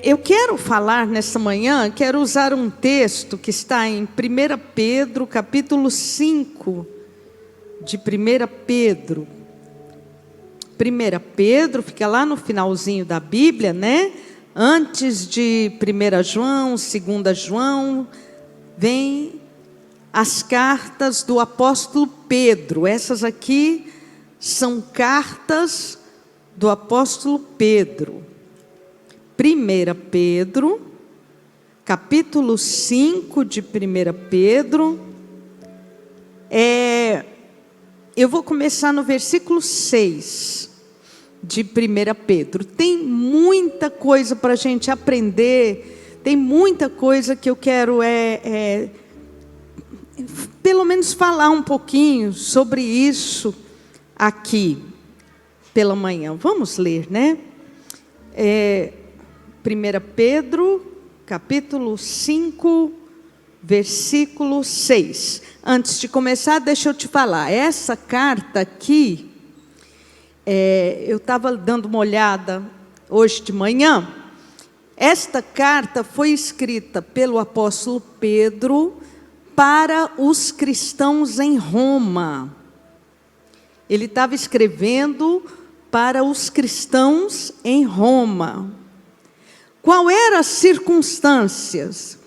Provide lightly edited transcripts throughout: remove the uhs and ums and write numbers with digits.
Eu quero falar nessa manhã, quero usar um texto que está em 1 Pedro, capítulo 5, de 1 Pedro. 1 Pedro, fica lá no finalzinho da Bíblia, né? Antes de 1 João, 2 João, vem as cartas do apóstolo Pedro. Essas aqui são cartas do apóstolo Pedro. 1 Pedro, capítulo 5 de 1 Pedro. Eu vou começar no versículo 6 de 1 Pedro. Tem muita coisa para a gente aprender, tem muita coisa que eu quero pelo menos falar um pouquinho sobre isso aqui pela manhã. Vamos ler, né? 1 Pedro, capítulo 5, versículo 6. Antes de começar, deixa eu te falar. Essa carta aqui, eu estava dando uma olhada hoje de manhã. Esta carta foi escrita pelo apóstolo Pedro para os cristãos em Roma. Ele estava escrevendo para os cristãos em Roma. Qual eram as circunstâncias?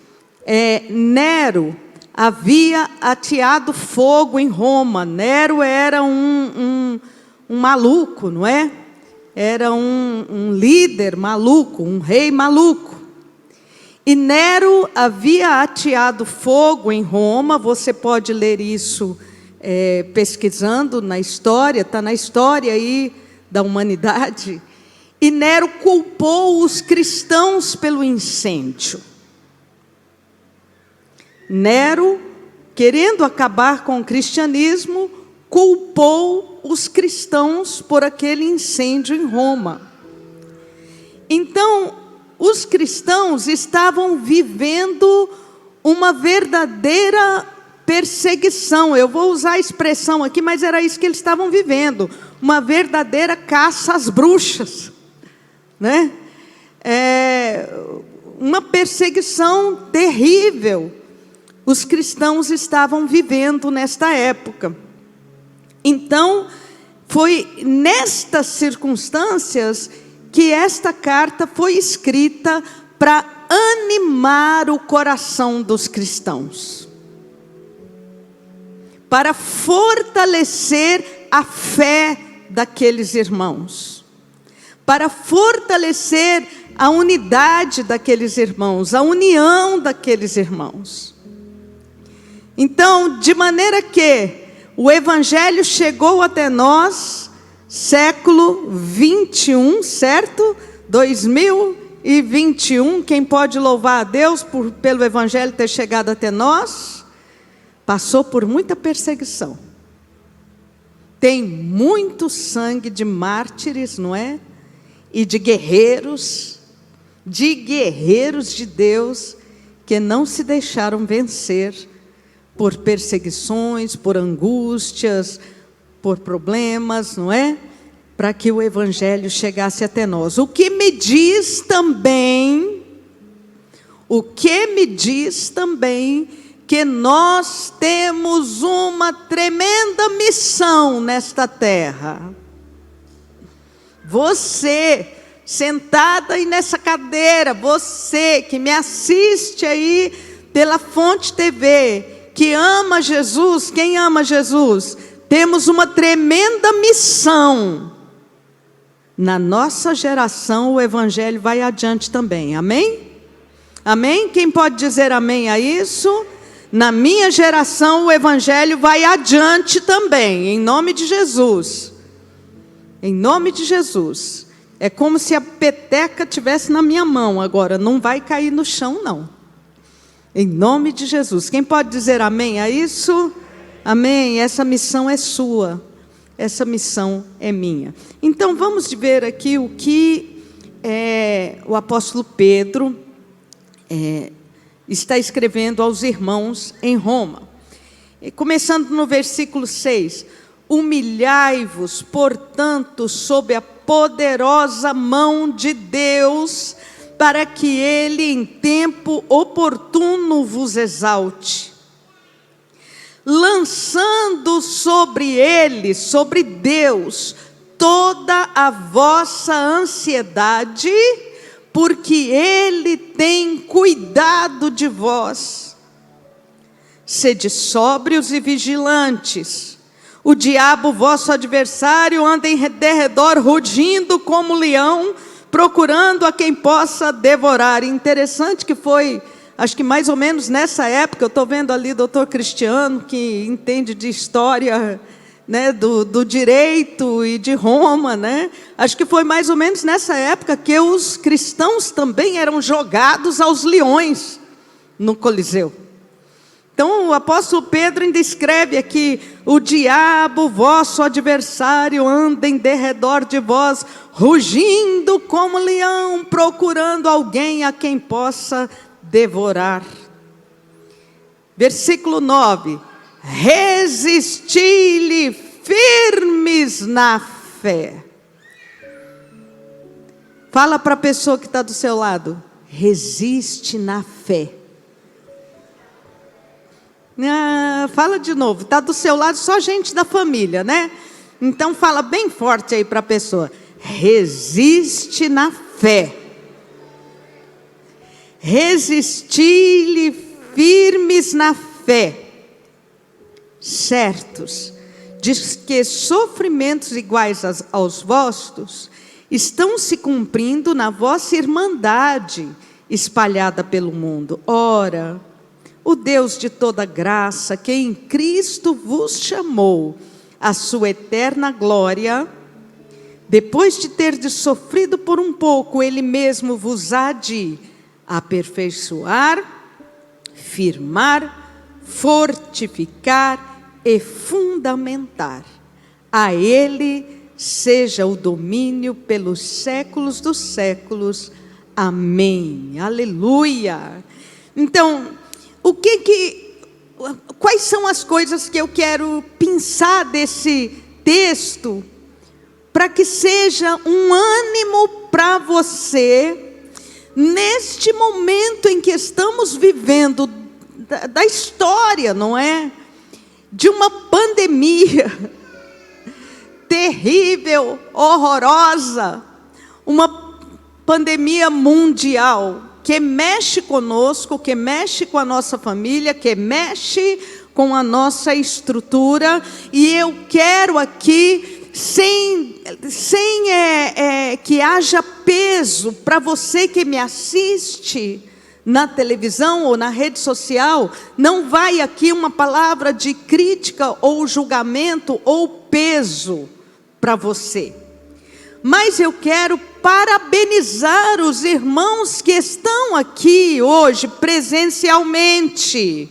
Nero havia ateado fogo em Roma. Nero era um maluco, não é? Era um líder maluco, um rei maluco. E Nero havia ateado fogo em Roma. Você pode ler isso pesquisando na história, está na história aí da humanidade. E Nero culpou os cristãos pelo incêndio. Nero, querendo acabar com o cristianismo, culpou os cristãos por aquele incêndio em Roma. Então, os cristãos estavam vivendo uma verdadeira perseguição. Eu vou usar a expressão aqui, mas era isso que eles estavam vivendo. Uma verdadeira caça às bruxas, né? Uma perseguição terrível. Os cristãos estavam vivendo nesta época. Então, foi nestas circunstâncias que esta carta foi escrita para animar o coração dos cristãos, para fortalecer a fé daqueles irmãos, para fortalecer a unidade daqueles irmãos, a união daqueles irmãos. Então, de maneira que o Evangelho chegou até nós, século 21, certo? 2021, quem pode louvar a Deus pelo Evangelho ter chegado até nós? Passou por muita perseguição. Tem muito sangue de mártires, não é? E de guerreiros de Deus, que não se deixaram vencer por perseguições, por angústias, por problemas, não é? Para que o Evangelho chegasse até nós. O que me diz também que nós temos uma tremenda missão nesta terra. Você, sentada aí nessa cadeira, você que me assiste aí pela Fonte TV, que ama Jesus, quem ama Jesus? Temos uma tremenda missão. Na nossa geração o Evangelho vai adiante também, amém? Amém? Quem pode dizer amém a isso? Na minha geração o Evangelho vai adiante também, em nome de Jesus. Em nome de Jesus. É como se a peteca estivesse na minha mão agora, não vai cair no chão não. Em nome de Jesus. Quem pode dizer amém a isso? Amém. Essa missão é sua. Essa missão é minha. Então vamos ver aqui o que o apóstolo Pedro está escrevendo aos irmãos em Roma. E começando no versículo 6. Humilhai-vos, portanto, sob a poderosa mão de Deus, para que Ele em tempo oportuno vos exalte, lançando sobre Ele, sobre Deus, toda a vossa ansiedade, porque Ele tem cuidado de vós. Sede sóbrios e vigilantes. O diabo, vosso adversário, anda em derredor, rugindo como leão, procurando a quem possa devorar. Interessante que foi, acho que mais ou menos nessa época, eu estou vendo ali o doutor Cristiano, que entende de história, né, do direito e de Roma, né? Acho que foi mais ou menos nessa época que os cristãos também eram jogados aos leões no Coliseu. Então o apóstolo Pedro ainda escreve aqui: o diabo, vosso adversário, anda em derredor de vós, rugindo como leão, procurando alguém a quem possa devorar. Versículo 9: resisti-lhe firmes na fé. Fala para a pessoa que está do seu lado: resiste na fé. Fala de novo, está do seu lado só gente da família, né? Então fala bem forte aí para a pessoa: resiste na fé. Resisti-lhe firmes na fé, certos de que sofrimentos iguais aos vossos estão se cumprindo na vossa irmandade espalhada pelo mundo. Ora, o Deus de toda graça, que em Cristo vos chamou à sua eterna glória, depois de terdes sofrido por um pouco, Ele mesmo vos há de aperfeiçoar, firmar, fortificar e fundamentar. A Ele seja o domínio pelos séculos dos séculos. Amém. Aleluia. Então, quais são as coisas que eu quero pensar desse texto, para que seja um ânimo para você, neste momento em que estamos vivendo, da história, não é? De uma pandemia terrível, horrorosa, uma pandemia mundial, que mexe conosco, que mexe com a nossa família, que mexe com a nossa estrutura. E eu quero aqui, sem que haja peso para você que me assiste na televisão ou na rede social, não vai aqui uma palavra de crítica ou julgamento ou peso para você. Mas eu quero parabenizar os irmãos que estão aqui hoje presencialmente.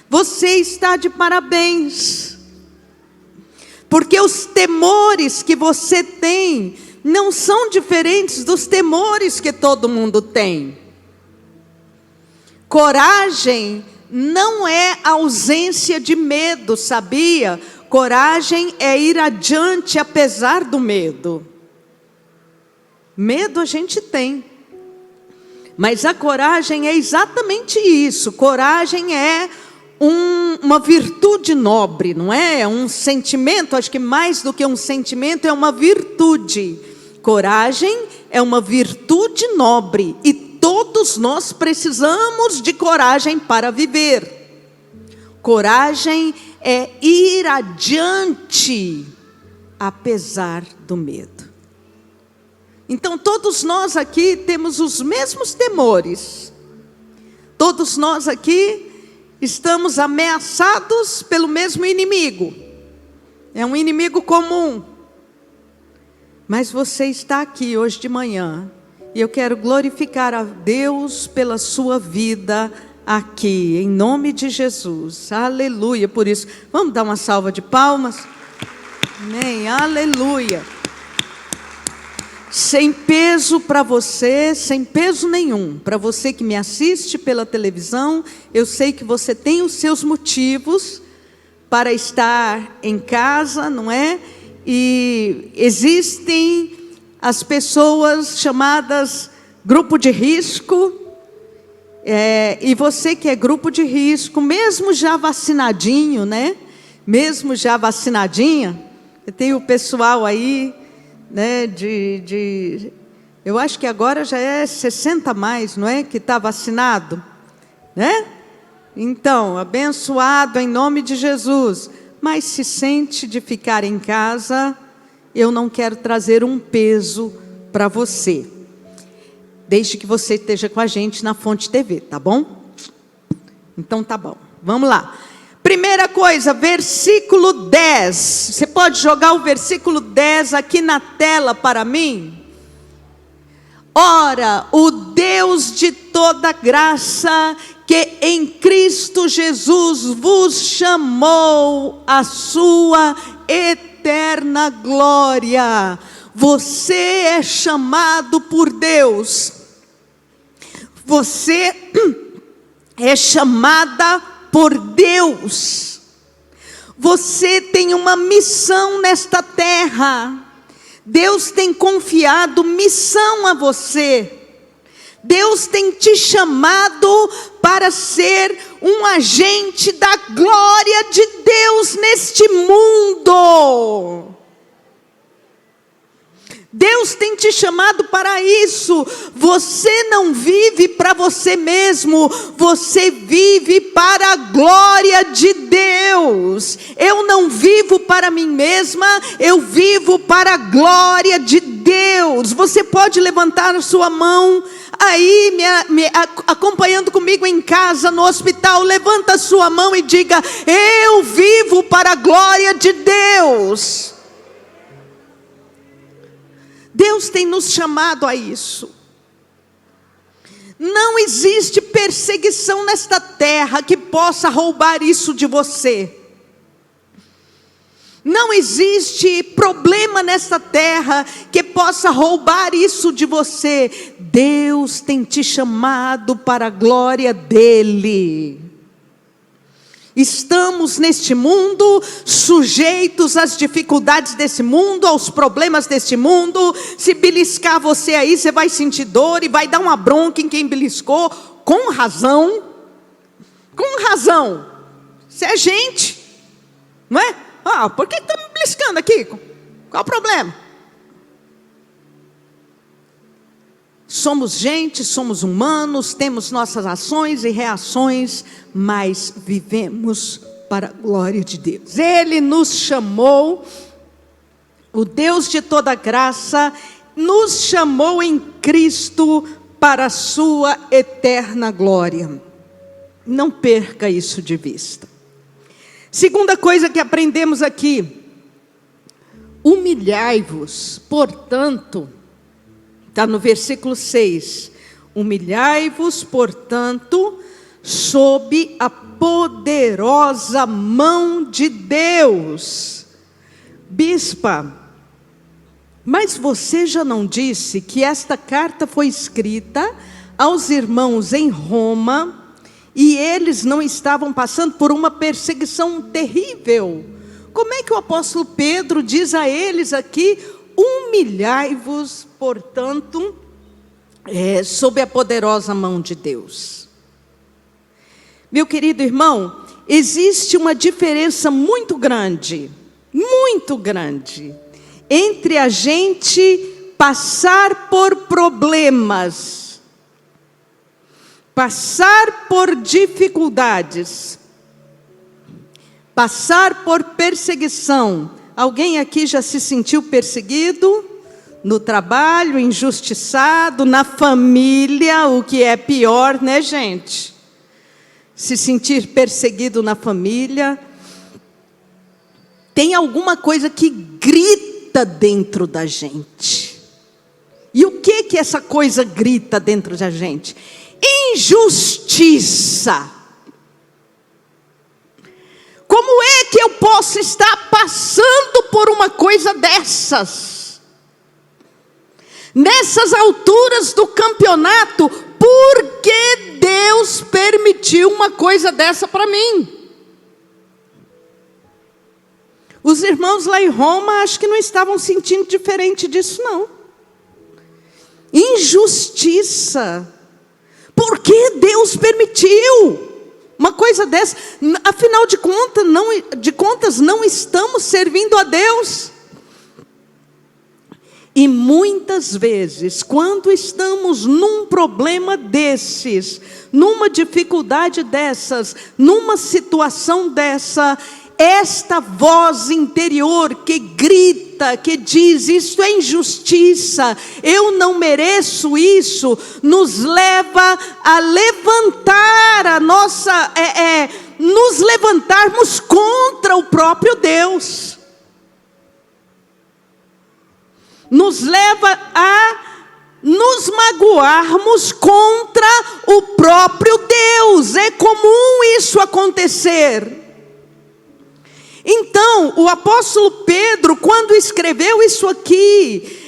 Você está de parabéns, porque os temores que você tem não são diferentes dos temores que todo mundo tem. Coragem não é ausência de medo, sabia? Coragem é ir adiante apesar do medo. Medo a gente tem, mas a coragem é exatamente isso. Coragem é uma virtude nobre, não é? É um sentimento, acho que mais do que um sentimento, é uma virtude. Coragem é uma virtude nobre, e todos nós precisamos de coragem para viver. Coragem é ir adiante, apesar do medo. Então todos nós aqui temos os mesmos temores. Todos nós aqui estamos ameaçados pelo mesmo inimigo. É um inimigo comum. Mas você está aqui hoje de manhã, e eu quero glorificar a Deus pela sua vida aqui, em nome de Jesus. Aleluia. Por isso, vamos dar uma salva de palmas. Amém. Aleluia. Sem peso para você, sem peso nenhum, para você que me assiste pela televisão, eu sei que você tem os seus motivos para estar em casa, não é? E existem as pessoas chamadas grupo de risco, e você que é grupo de risco, mesmo já vacinadinho, né? Mesmo já vacinadinha, tem o pessoal aí, né, eu acho que agora já é 60 mais, não é? Que está vacinado, né? Então, abençoado em nome de Jesus. Mas se sente de ficar em casa, eu não quero trazer um peso para você. Desde que você esteja com a gente na Fonte TV, tá bom? Então tá bom, vamos lá. Primeira coisa, versículo 10. Você pode jogar o versículo 10 aqui na tela para mim? Ora, o Deus de toda graça, que em Cristo Jesus vos chamou à sua eterna glória. Você é chamado por Deus. Você é chamada por Deus. Você tem uma missão nesta terra. Deus tem confiado missão a você. Deus tem te chamado para ser um agente da glória de Deus neste mundo. Deus tem te chamado para isso. Você não vive para você mesmo, você vive para a glória de Deus. Eu não vivo para mim mesma, eu vivo para a glória de Deus. Você pode levantar a sua mão aí, acompanhando comigo em casa, no hospital. Levanta a sua mão e diga: eu vivo para a glória de Deus. Deus tem nos chamado a isso. Não existe perseguição nesta terra que possa roubar isso de você. Não existe problema nesta terra que possa roubar isso de você. Deus tem te chamado para a glória dEle. Estamos neste mundo, sujeitos às dificuldades desse mundo, aos problemas deste mundo. Se beliscar você aí, você vai sentir dor e vai dar uma bronca em quem beliscou, com razão. Com razão. Você é gente, não é? Por que está me beliscando aqui? Qual o problema? Somos gente, somos humanos, temos nossas ações e reações, mas vivemos para a glória de Deus. Ele nos chamou, o Deus de toda graça, nos chamou em Cristo para a sua eterna glória. Não perca isso de vista. Segunda coisa que aprendemos aqui: humilhai-vos, portanto. Está no versículo 6. Humilhai-vos, portanto, sob a poderosa mão de Deus. Bispa, mas você já não disse que esta carta foi escrita aos irmãos em Roma e eles não estavam passando por uma perseguição terrível? Como é que o apóstolo Pedro diz a eles aqui: humilhai-vos, portanto, sob a poderosa mão de Deus? Meu querido irmão, existe uma diferença muito grande, entre a gente passar por problemas, passar por dificuldades, passar por perseguição. Alguém aqui já se sentiu perseguido? No trabalho, injustiçado, na família, o que é pior, né, gente? Se sentir perseguido na família. Tem alguma coisa que grita dentro da gente. E o que essa coisa grita dentro da gente? Injustiça. Como é que eu posso estar passando por uma coisa dessas? Nessas alturas do campeonato, por que Deus permitiu uma coisa dessa para mim? Os irmãos lá em Roma, acho que não estavam sentindo diferente disso, não. injustiça. Por que Deus permitiu uma coisa dessa? Afinal de contas, não estamos servindo a Deus. E muitas vezes, quando estamos num problema desses, numa dificuldade dessas, numa situação dessa, esta voz interior que grita, que diz: isso é injustiça, eu não mereço isso, nos leva a levantar a nossa, nos levantarmos contra o próprio Deus. Nos leva a nos magoarmos contra o próprio Deus. É comum isso acontecer. Então, o apóstolo Pedro, quando escreveu isso aqui,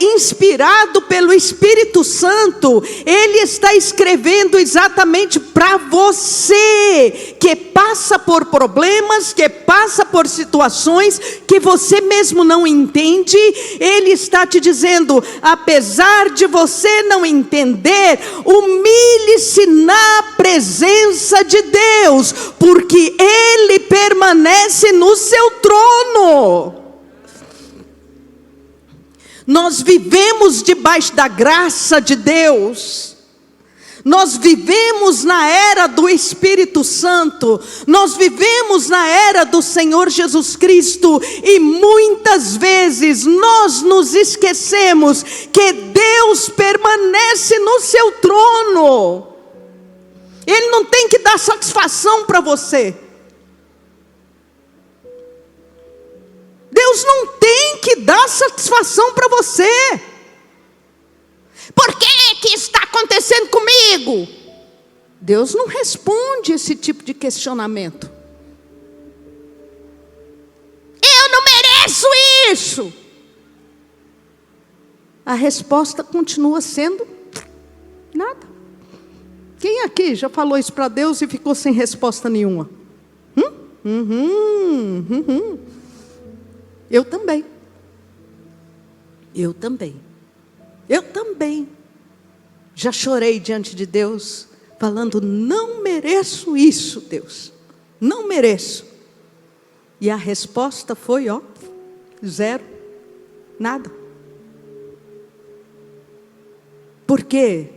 inspirado pelo Espírito Santo, ele está escrevendo exatamente para você, que passa por problemas, que passa por situações que você mesmo não entende. Ele está te dizendo: apesar de você não entender, humilhe-se na presença de Deus, porque Ele permanece no seu trono. Nós vivemos debaixo da graça de Deus. Nós vivemos na era do Espírito Santo. Nós vivemos na era do Senhor Jesus Cristo. E muitas vezes nós nos esquecemos que Deus permanece no seu trono. Ele não tem que dar satisfação para você. Deus não tem que dar satisfação para você. Por que está acontecendo comigo? Deus não responde esse tipo de questionamento. Eu não mereço isso. A resposta continua sendo nada. Quem aqui já falou isso para Deus e ficou sem resposta nenhuma? Eu também. Eu também. Já chorei diante de Deus, falando: não mereço isso, Deus. Não mereço. E a resposta foi, zero. Nada. Por quê?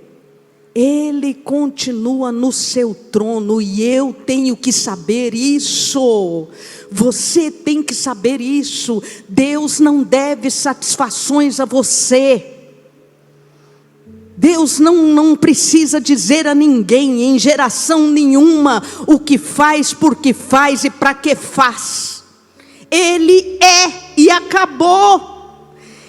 Ele continua no seu trono e eu tenho que saber isso. Você tem que saber isso. Deus não deve satisfações a você. Deus não precisa dizer a ninguém, em geração nenhuma, o que faz, por que faz e para que faz. Ele é e acabou.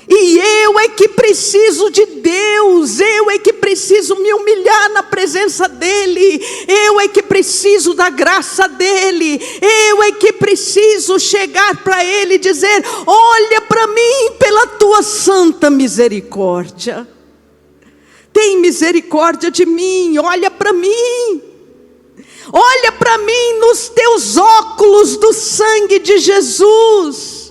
E eu é que preciso de Deus, eu é que preciso me humilhar na presença dEle, eu é que preciso da graça dEle, eu é que preciso chegar para Ele e dizer: olha para mim pela tua santa misericórdia, tem misericórdia de mim, olha para mim. Olha para mim nos teus óculos do sangue de Jesus.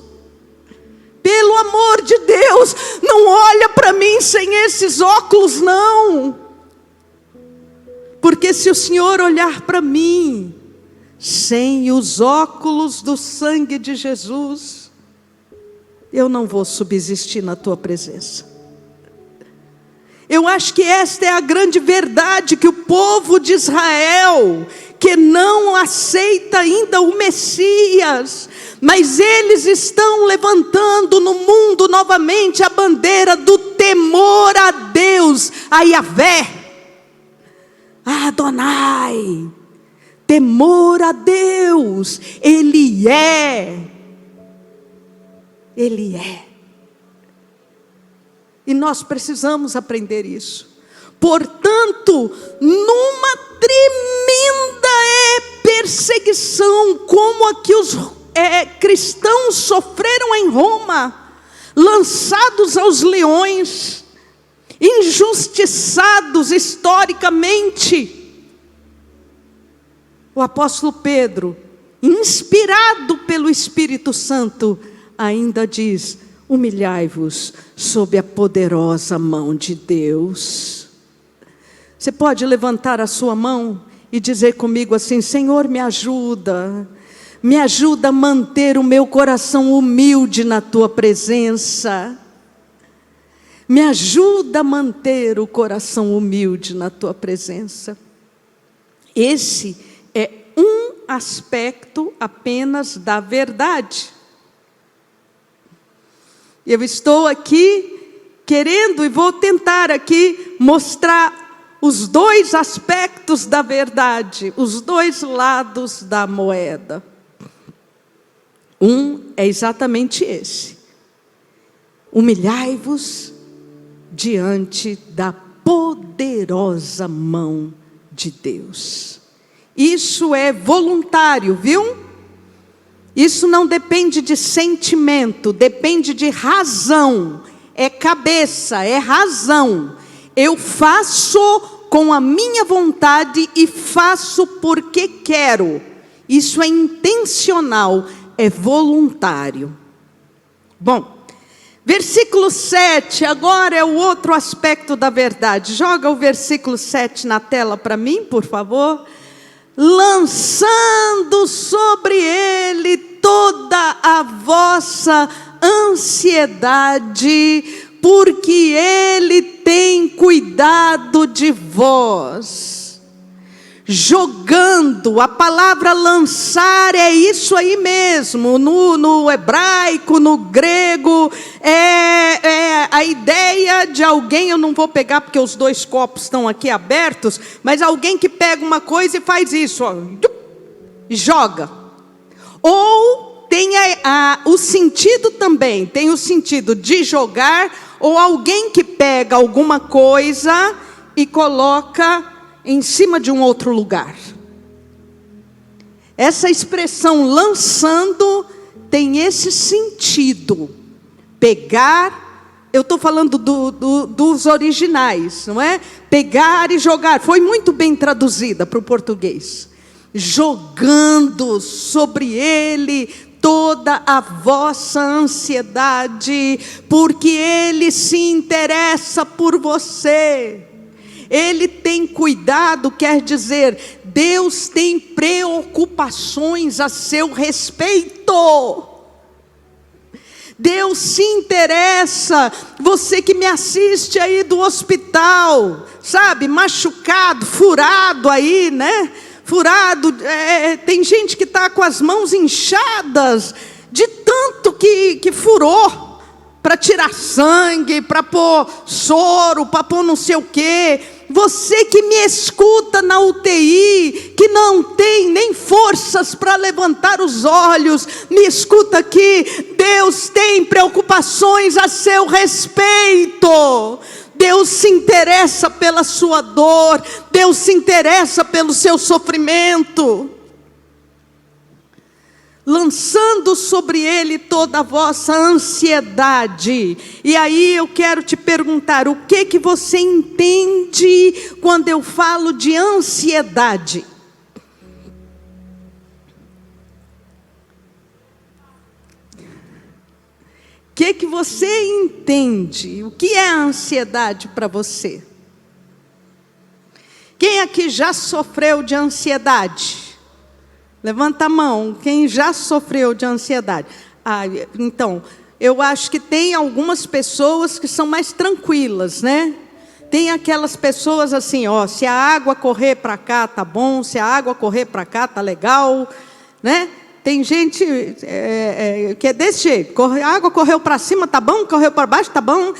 Pelo amor de Deus, não olha para mim sem esses óculos, não. Porque se o Senhor olhar para mim sem os óculos do sangue de Jesus, eu não vou subsistir na tua presença. Eu acho que esta é a grande verdade que o povo de Israel, que não aceita ainda o Messias, mas eles estão levantando no mundo novamente a bandeira do temor a Deus, a Yahvé, a Adonai, temor a Deus. Ele é. E nós precisamos aprender isso. Portanto, numa tremenda perseguição, como a que os cristãos sofreram em Roma, lançados aos leões, injustiçados historicamente, o apóstolo Pedro, inspirado pelo Espírito Santo, ainda diz: humilhai-vos sob a poderosa mão de Deus. Você pode levantar a sua mão e dizer comigo assim: Senhor, me ajuda a manter o meu coração humilde na Tua presença. Me ajuda a manter o coração humilde na Tua presença. Esse é um aspecto apenas da verdade. Eu estou aqui querendo e vou tentar aqui mostrar os dois aspectos da verdade, os dois lados da moeda. Um é exatamente esse: humilhai-vos diante da poderosa mão de Deus. Isso é voluntário, viu? Isso não depende de sentimento, depende de razão. É cabeça, é razão. Eu faço com a minha vontade e faço porque quero. Isso é intencional, é voluntário. Bom, versículo 7, agora é o outro aspecto da verdade. Joga o versículo 7 na tela para mim, por favor. Lançando sobre ele toda a vossa ansiedade, porque ele tem cuidado de vós. Jogando, a palavra lançar é isso aí mesmo, no hebraico, no grego, é a ideia de alguém, eu não vou pegar porque os dois copos estão aqui abertos, mas alguém que pega uma coisa e faz isso, ó, e joga. Ou tem o sentido também, tem o sentido de jogar, ou alguém que pega alguma coisa e coloca em cima de um outro lugar. Essa expressão lançando tem esse sentido. Pegar, eu estou falando dos originais, não é? Pegar e jogar, foi muito bem traduzida para o português. Jogando sobre ele toda a vossa ansiedade, porque ele se interessa por você. Ele tem cuidado, quer dizer, Deus tem preocupações a seu respeito. Deus se interessa. Você que me assiste aí do hospital, sabe, machucado, furado aí, né? Furado, tem gente que está com as mãos inchadas, de tanto que furou, para tirar sangue, para pôr soro, para pôr não sei o quê. Você que me escuta na UTI, que não tem nem forças para levantar os olhos, me escuta aqui. Deus tem preocupações a seu respeito. Deus se interessa pela sua dor, Deus se interessa pelo seu sofrimento. Lançando sobre ele toda a vossa ansiedade. E aí eu quero te perguntar, o que você entende quando eu falo de ansiedade? O que você entende? O que é a ansiedade para você? Quem aqui já sofreu de ansiedade? Levanta a mão, quem já sofreu de ansiedade. Então, eu acho que tem algumas pessoas que são mais tranquilas, né? Tem aquelas pessoas assim, ó, se a água correr para cá tá bom, se a água correr para cá tá legal, né? Tem gente que é desse jeito, a água correu para cima, tá bom, correu para baixo, tá bom.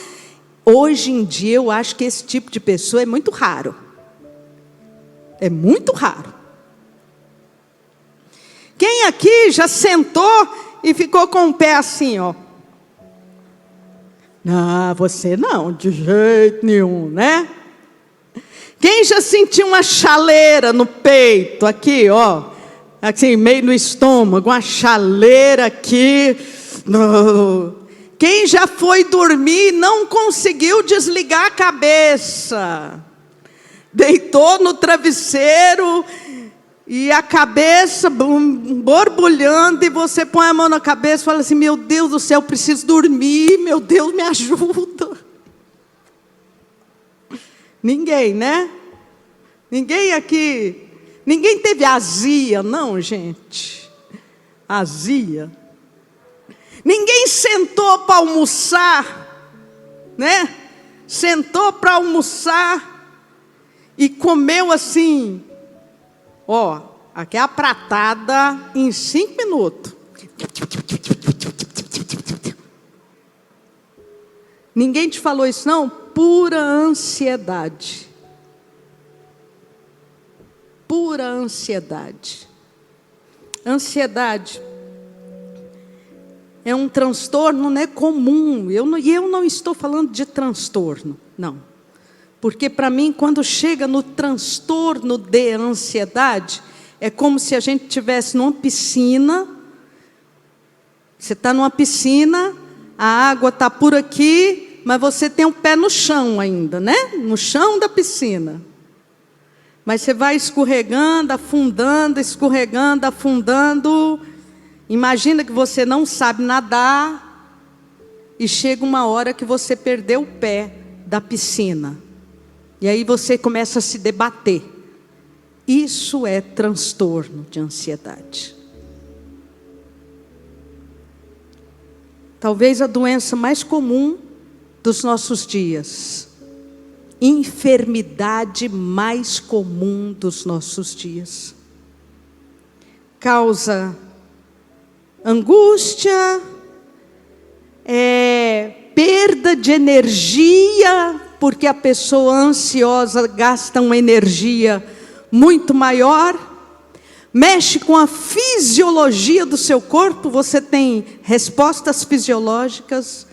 Hoje em dia eu acho que esse tipo de pessoa é muito raro. É muito raro. Quem aqui já sentou e ficou com o pé assim, ó? Não, você não, de jeito nenhum, né? Quem já sentiu uma chaleira no peito, aqui, ó, assim, meio no estômago, uma chaleira aqui. Quem já foi dormir e não conseguiu desligar a cabeça? Deitou no travesseiro e a cabeça borbulhando, e você põe a mão na cabeça e fala assim: meu Deus do céu, eu preciso dormir, meu Deus, me ajuda. Ninguém, né? Ninguém aqui, ninguém teve azia, não, gente. Azia. Ninguém sentou para almoçar, né? Sentou para almoçar e comeu assim, ó, aqui é a pratada em 5 minutos. Ninguém te falou isso, não? Pura ansiedade. Pura ansiedade. Ansiedade é um transtorno, né, comum. Eu não estou falando de transtorno, não. Porque para mim, quando chega no transtorno de ansiedade, é como se a gente estivesse numa piscina. Você está numa piscina, a água está por aqui, mas você tem um pé no chão ainda, né? No chão da piscina. Mas você vai escorregando, afundando, escorregando, afundando. Imagina que você não sabe nadar e chega uma hora que você perdeu o pé da piscina. E aí você começa a se debater. Isso é transtorno de ansiedade. Talvez a doença mais comum dos nossos dias. Enfermidade mais comum dos nossos dias. Causa angústia, perda de energia, porque a pessoa ansiosa gasta uma energia muito maior, mexe com a fisiologia do seu corpo, você tem respostas fisiológicas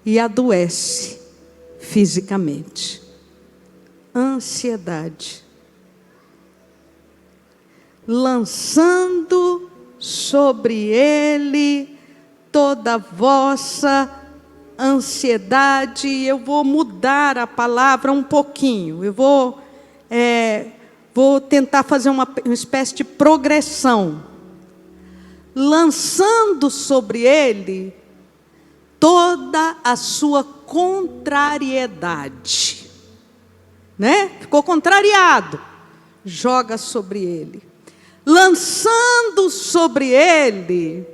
e adoece fisicamente. Ansiedade. Lançando sobre ele toda a vossa ansiedade. Eu vou mudar a palavra um pouquinho. Eu vou tentar fazer uma espécie de progressão. Lançando sobre ele toda a sua contrariedade. Né? Ficou contrariado. Joga sobre ele. Lançando sobre ele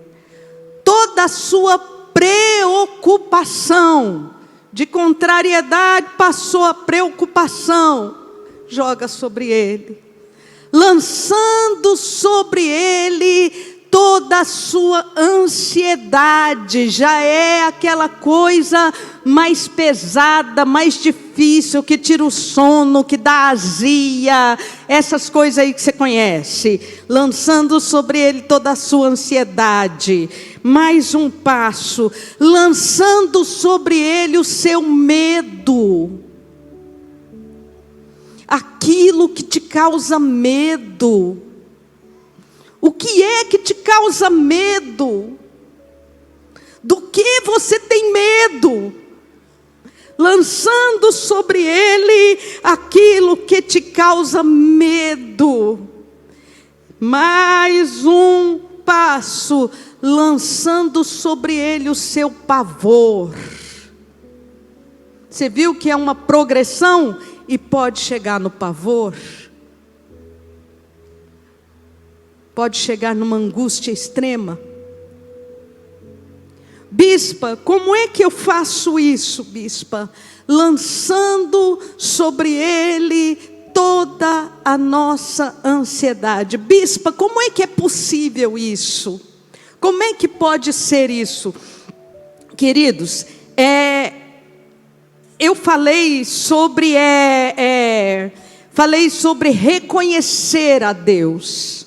toda a sua preocupação. De contrariedade passou a preocupação. Joga sobre ele. Lançando sobre ele toda a sua ansiedade. Já é aquela coisa mais pesada, mais difícil, que tira o sono, que dá azia, essas coisas aí que você conhece. Lançando sobre ele toda a sua ansiedade. Mais um passo, lançando sobre ele o seu medo. Aquilo que te causa medo. O que é que te causa medo? Do que você tem medo? Lançando sobre ele aquilo que te causa medo. Mais um passo, lançando sobre ele o seu pavor. Você viu que é uma progressão e pode chegar no pavor? Pode chegar numa angústia extrema. Bispa, como é que eu faço isso, bispa? Lançando sobre ele toda a nossa ansiedade. Bispa, como é que é possível isso? Como é que pode ser isso? Queridos, eu falei sobre reconhecer a Deus.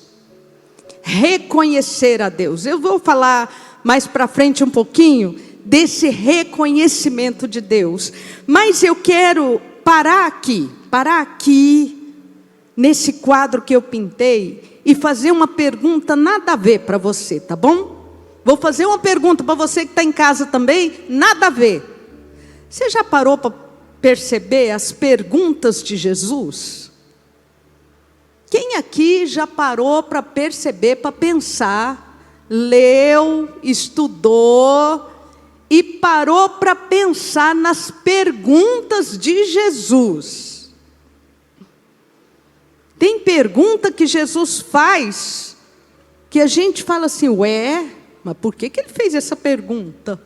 Reconhecer a Deus. Eu vou falar mais para frente um pouquinho desse reconhecimento de Deus. Mas eu quero parar aqui, nesse quadro que eu pintei, e fazer uma pergunta nada a ver para você, tá bom? Vou fazer uma pergunta para você que está em casa também, nada a ver. Você já parou para perceber as perguntas de Jesus? Quem Quem aqui já parou para perceber, para pensar, leu, estudou e parou para pensar nas perguntas de Jesus? Tem pergunta que Jesus faz que a gente fala assim, ué, mas por que ele fez essa pergunta?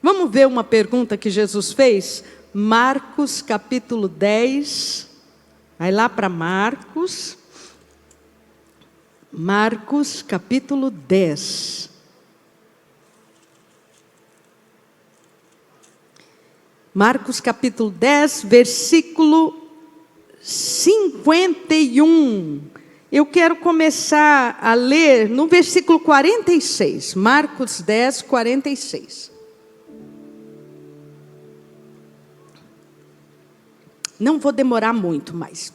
Vamos ver uma pergunta que Jesus fez? Marcos capítulo 10, vai lá para Marcos capítulo 10. Marcos capítulo 10, versículo 51. Eu quero começar a ler no versículo 46. Marcos 10, 46. Não vou demorar muito mais.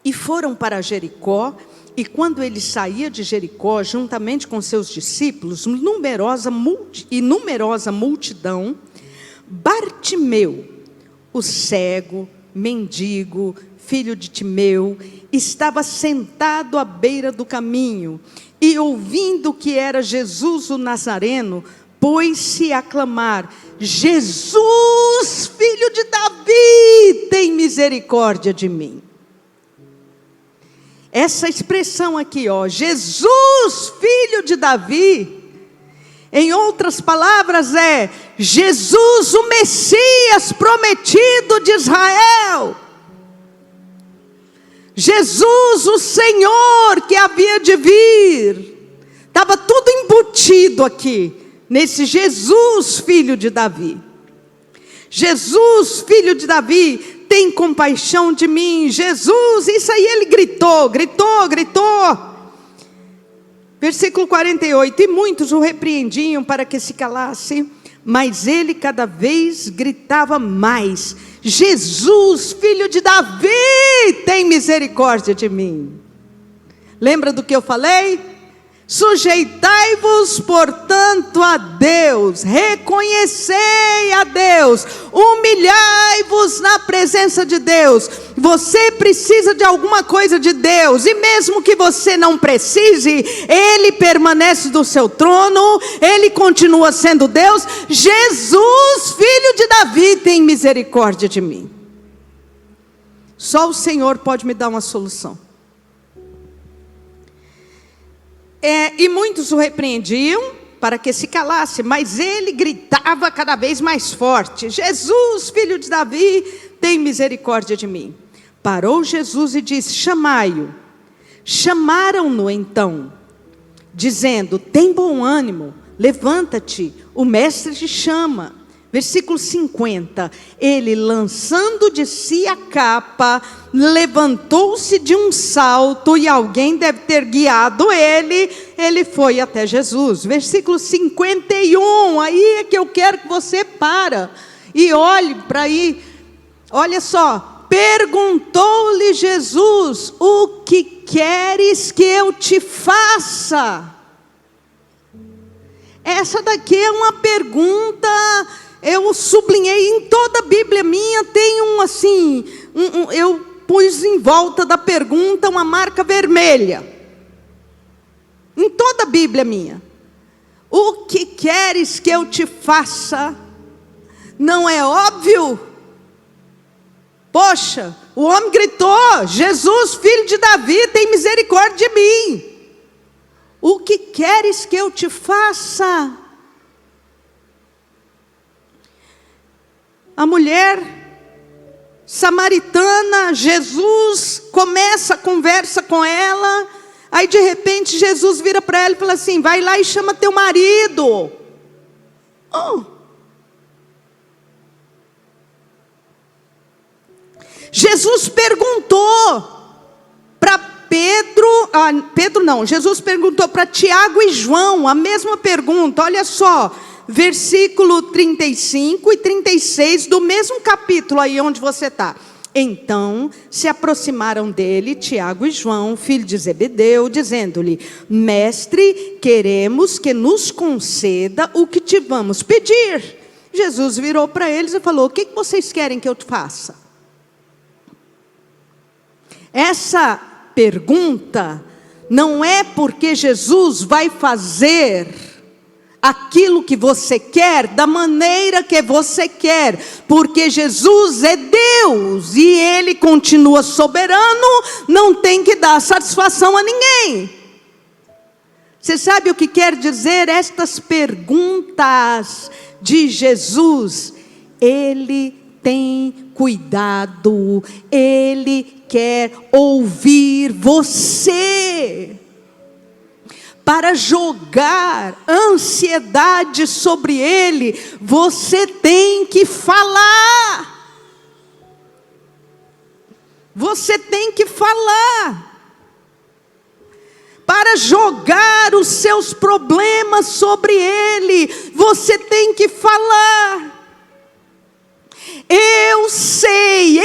E foram para Jericó, e quando ele saía de Jericó, juntamente com seus discípulos, numerosa multidão, Bartimeu, o cego, mendigo, filho de Timeu, estava sentado à beira do caminho, e ouvindo que era Jesus o Nazareno, pôs-se a clamar, Jesus, filho de Davi, tem misericórdia de mim. Essa expressão aqui, ó, Jesus, filho de Davi, em outras palavras é, Jesus, o Messias prometido de Israel. Jesus, o Senhor que havia de vir. Estava tudo embutido aqui, nesse Jesus, filho de Davi. Jesus, filho de Davi, tem compaixão de mim. Jesus, isso aí ele gritou. Versículo 48, e muitos o repreendiam para que se calasse, mas ele cada vez gritava mais, Jesus, filho de Davi, tem misericórdia de mim. Lembra do que eu falei? Sujeitai-vos, portanto, a Deus, reconhecei a Deus, humilhai-vos na presença de Deus. Você precisa de alguma coisa de Deus, e mesmo que você não precise, Ele permanece do seu trono, Ele continua sendo Deus. Jesus, filho de Davi, tem misericórdia de mim. Só o Senhor pode me dar uma solução. E muitos o repreendiam para que se calasse, mas ele gritava cada vez mais forte, Jesus, filho de Davi, tem misericórdia de mim. Parou Jesus e disse, chamai-o. Chamaram-no então, dizendo, tem bom ânimo, levanta-te, o mestre te chama. Versículo 50, ele lançando de si a capa, levantou-se de um salto, e alguém deve ter guiado ele foi até Jesus. Versículo 51, aí é que eu quero que você para, e olhe para aí, olha só, perguntou-lhe Jesus, o que queres que eu te faça? Essa daqui é uma pergunta. Eu sublinhei em toda a Bíblia minha, tem eu pus em volta da pergunta uma marca vermelha. Em toda a Bíblia minha. O que queres que eu te faça? Não é óbvio? Poxa, o homem gritou, Jesus, filho de Davi, tem misericórdia de mim. O que queres que eu te faça? A mulher samaritana, Jesus começa a conversa com ela, aí de repente Jesus vira para ela e fala assim, vai lá e chama teu marido. Jesus perguntou para Jesus perguntou para Tiago e João, a mesma pergunta, olha só, versículo 35 e 36 do mesmo capítulo aí onde você está. Então se aproximaram dele Tiago e João, filho de Zebedeu, dizendo-lhe, mestre, queremos que nos conceda o que te vamos pedir. Jesus virou para eles e falou, o que vocês querem que eu te faça? Essa pergunta não é porque Jesus vai fazer aquilo que você quer, da maneira que você quer, porque Jesus é Deus, e Ele continua soberano, não tem que dar satisfação a ninguém. Você sabe o que quer dizer estas perguntas de Jesus? Ele tem cuidado, Ele quer ouvir você. Para jogar ansiedade sobre Ele, você tem que falar. Você tem que falar. Para jogar os seus problemas sobre Ele, você tem que falar. Eu sei,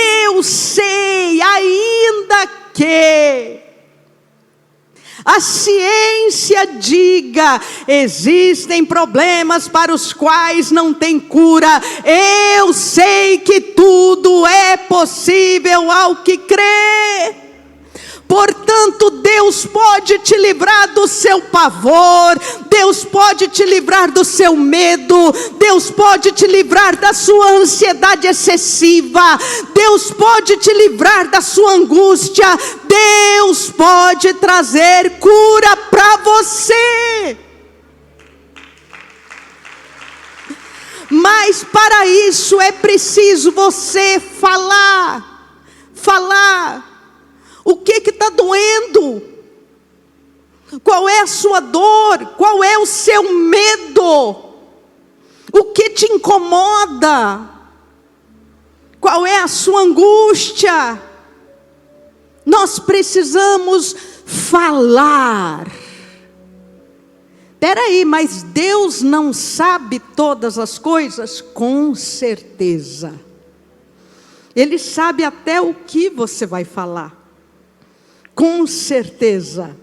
ainda que a ciência diga, existem problemas para os quais não tem cura, eu sei que tudo é possível ao que crê. Portanto, Deus pode te livrar do seu pavor, Deus pode te livrar do seu medo, Deus pode te livrar da sua ansiedade excessiva, Deus pode te livrar da sua angústia, Deus pode trazer cura para você. Mas para isso é preciso você falar. O que está doendo? Qual é a sua dor? Qual é o seu medo? O que te incomoda? Qual é a sua angústia? Nós precisamos falar. Espera aí, mas Deus não sabe todas as coisas? Com certeza. Ele sabe até o que você vai falar. Com certeza,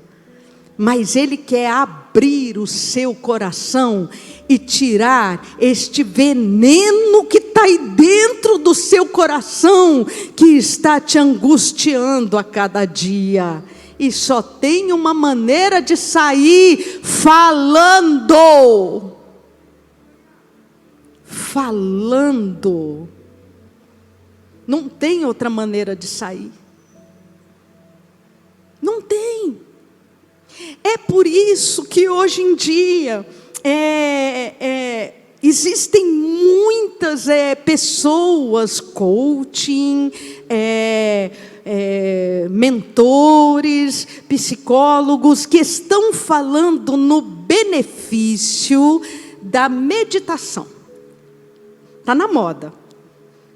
mas Ele quer abrir o seu coração e tirar este veneno que está aí dentro do seu coração, que está te angustiando a cada dia. E só tem uma maneira de sair: falando. Falando. Não tem outra maneira de sair. Não tem. É por isso que hoje em dia existem muitas pessoas, coaching, mentores, psicólogos, que estão falando no benefício da meditação. Está na moda.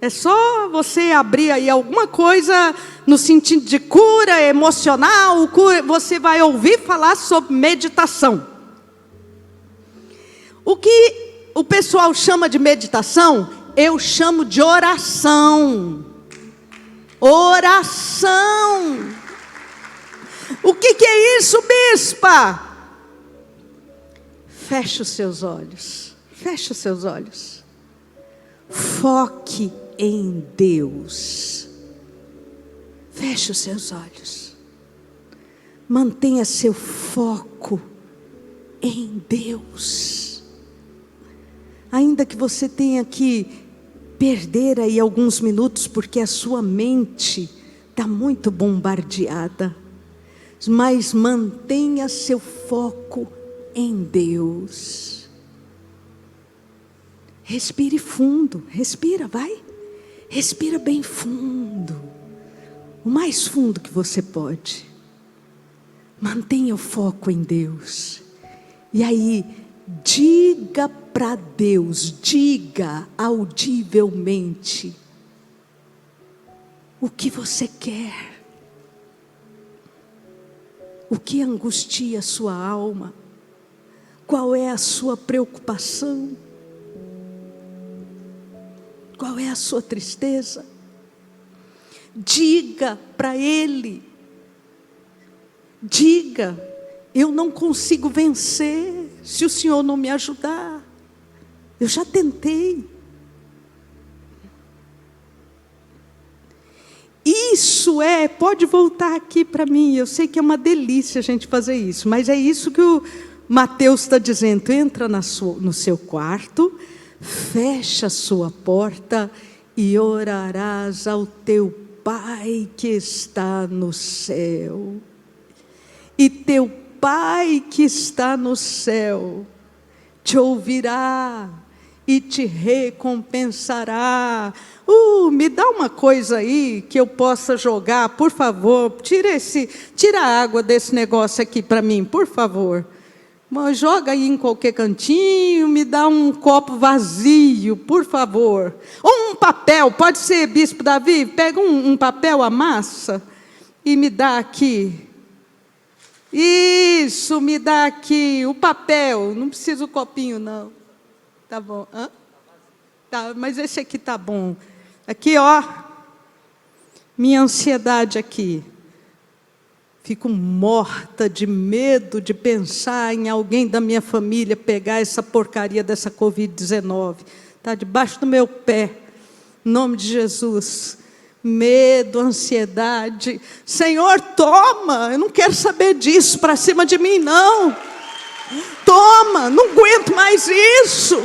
É só você abrir aí alguma coisa no sentido de cura emocional, você vai ouvir falar sobre meditação. O que o pessoal chama de meditação, eu chamo de oração. Oração. O que é isso, bispa? Feche os seus olhos. Feche os seus olhos. Foque em Deus. Feche os seus olhos. Mantenha seu foco em Deus. Ainda que você tenha que perder aí alguns minutos, porque a sua mente está muito bombardeada, mas mantenha seu foco em Deus. Respire fundo, respira, vai. Respira bem fundo, o mais fundo que você pode. Mantenha o foco em Deus. E aí, diga para Deus, diga audivelmente o que você quer, o que angustia a sua alma, qual é a sua preocupação, qual é a sua tristeza. Diga para Ele, diga: eu não consigo vencer se o Senhor não me ajudar. Eu já tentei. isso pode voltar aqui para mim. Eu sei que é uma delícia a gente fazer isso, mas é isso que o Mateus está dizendo. Entra no seu quarto, fecha a sua porta e orarás ao teu Pai que está no céu. E teu Pai que está no céu te ouvirá e te recompensará. Me dá uma coisa aí que eu possa jogar, por favor. Tira a água desse negócio aqui para mim, por favor. Mas joga aí em qualquer cantinho, me dá um copo vazio, por favor. Ou um papel, pode ser, Bispo Davi, pega um papel, amassa e me dá aqui. Isso, me dá aqui o papel, não precisa o copinho não. Tá bom, Tá, mas esse aqui tá bom. Aqui, ó, minha ansiedade aqui. Fico morta de medo de pensar em alguém da minha família pegar essa porcaria dessa Covid-19. Está debaixo do meu pé, em nome de Jesus. Medo, ansiedade. Senhor, toma, eu não quero saber disso para cima de mim, não. Toma, não aguento mais isso.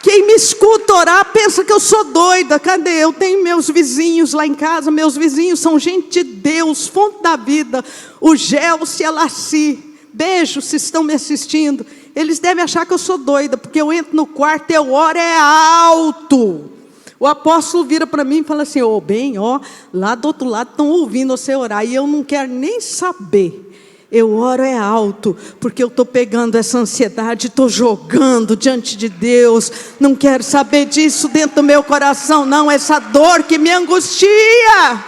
Quem me escuta orar pensa que eu sou doida. Cadê? Eu tenho meus vizinhos lá em casa. Meus vizinhos são gente de Deus, fonte da vida. O Gelson e a Laci. Beijo se estão me assistindo. Eles devem achar que eu sou doida, porque eu entro no quarto e eu oro alto. O apóstolo vira para mim e fala assim: lá do outro lado estão ouvindo você orar. E eu não quero nem saber. Eu oro alto, porque eu estou pegando essa ansiedade, estou jogando diante de Deus. Não quero saber disso dentro do meu coração, não. Essa dor que me angustia.